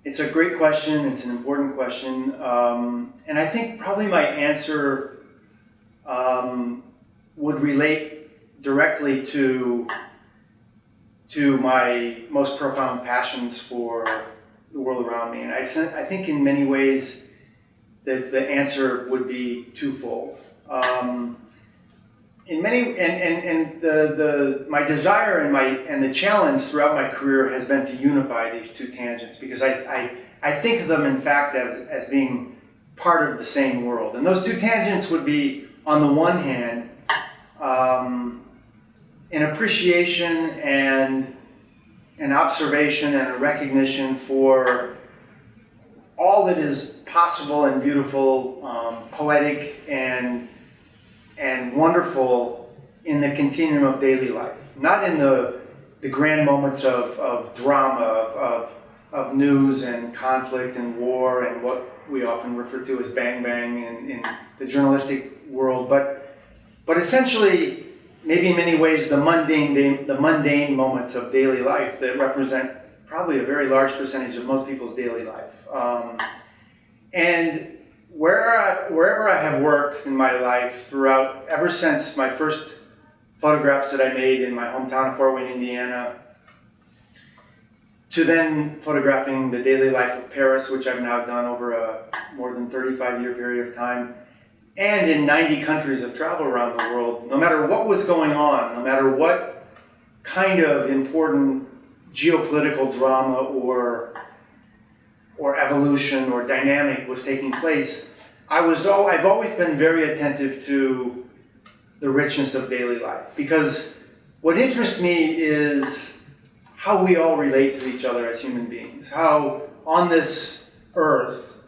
It's a great question. It's an important question. And I think probably my answer would relate directly to my most profound passions for the world around me. And I think in many ways that the answer would be twofold. In many my desire and the challenge throughout my career has been to unify these two tangents, because I think of them in fact as being part of the same world. And those two tangents would be, on the one hand, an appreciation and an observation and a recognition for all that is possible and beautiful, poetic and wonderful in the continuum of daily life. Not in the grand moments of drama, of news and conflict and war and what we often refer to as bang bang in the journalistic world, but essentially, maybe in many ways, the mundane moments of daily life that represent probably a very large percentage of most people's daily life. And wherever I have worked in my life throughout, ever since my first photographs that I made in my hometown of Fort Wayne, Indiana, to then photographing the daily life of Paris, which I've now done over a more than 35-year period of time, and in 90 countries of travel around the world, no matter what was going on, no matter what kind of important geopolitical drama or evolution or dynamic was taking place, I've always been very attentive to the richness of daily life. Because what interests me is how we all relate to each other as human beings. How on this earth,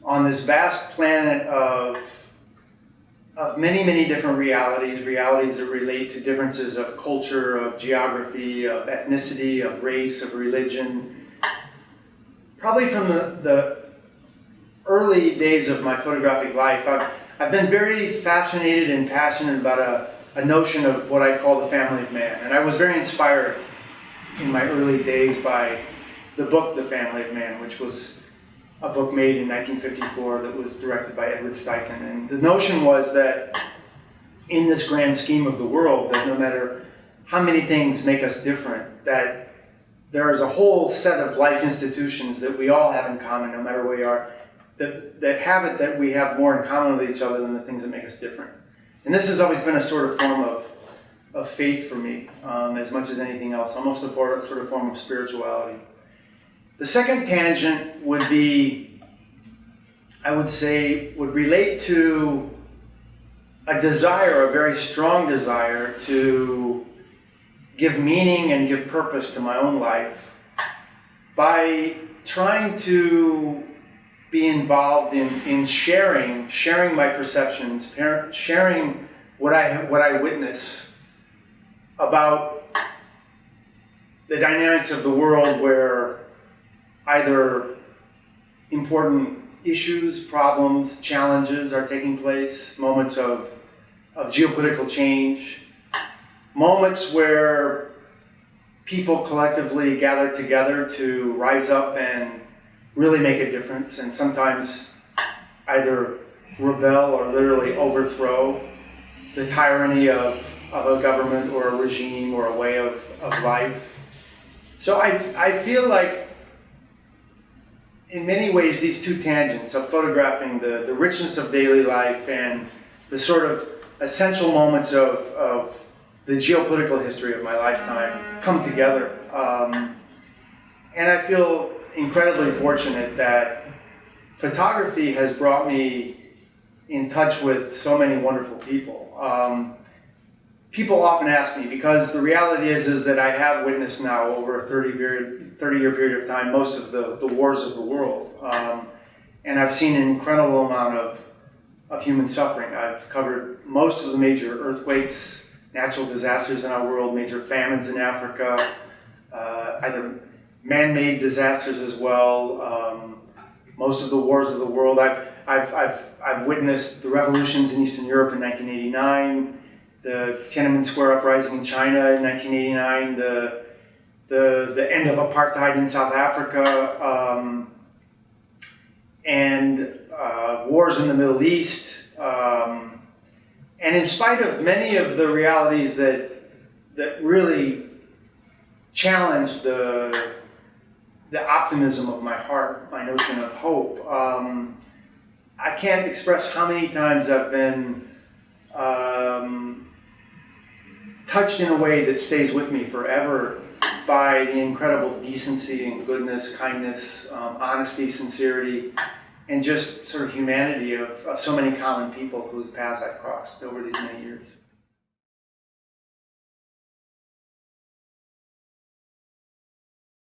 on this vast planet of many, many different realities that relate to differences of culture, of geography, of ethnicity, of race, of religion. Probably from the early days of my photographic life, I've been very fascinated and passionate about a notion of what I call the family of man. And I was very inspired in my early days by the book The Family of Man, which was a book made in 1954 that was directed by Edward Steichen. And the notion was that in this grand scheme of the world, that no matter how many things make us different, that there is a whole set of life institutions that we all have in common, no matter where we are, that we have more in common with each other than the things that make us different. And this has always been a sort of form of faith for me, as much as anything else, almost a sort of form of spirituality. The second tangent would be, I would say, would relate to a desire, a very strong desire to give meaning and give purpose to my own life by trying to be involved in sharing my perceptions, sharing what I witness about the dynamics of the world where either important issues, problems, challenges are taking place, moments of geopolitical change, moments where people collectively gather together to rise up and really make a difference, and sometimes either rebel or literally overthrow the tyranny of a government or a regime or a way of life. So I feel like in many ways these two tangents of photographing the richness of daily life and the sort of essential moments of the geopolitical history of my lifetime come together. And I feel incredibly fortunate that photography has brought me in touch with so many wonderful people. People often ask me, because the reality is that I have witnessed now over a 30-year period of time most of the wars of the world. And I've seen an incredible amount of human suffering. I've covered most of the major earthquakes, natural disasters in our world, major famines in Africa, either man-made disasters as well, most of the wars of the world. I've witnessed the revolutions in Eastern Europe in 1989, the Tiananmen Square uprising in China in 1989, the the end of apartheid in South Africa, and wars in the Middle East. And in spite of many of the realities that really challenge the optimism of my heart, my notion of hope, I can't express how many times I've been touched in a way that stays with me forever by the incredible decency and goodness, kindness, honesty, sincerity, and just sort of humanity of so many common people whose paths I've crossed over these many years.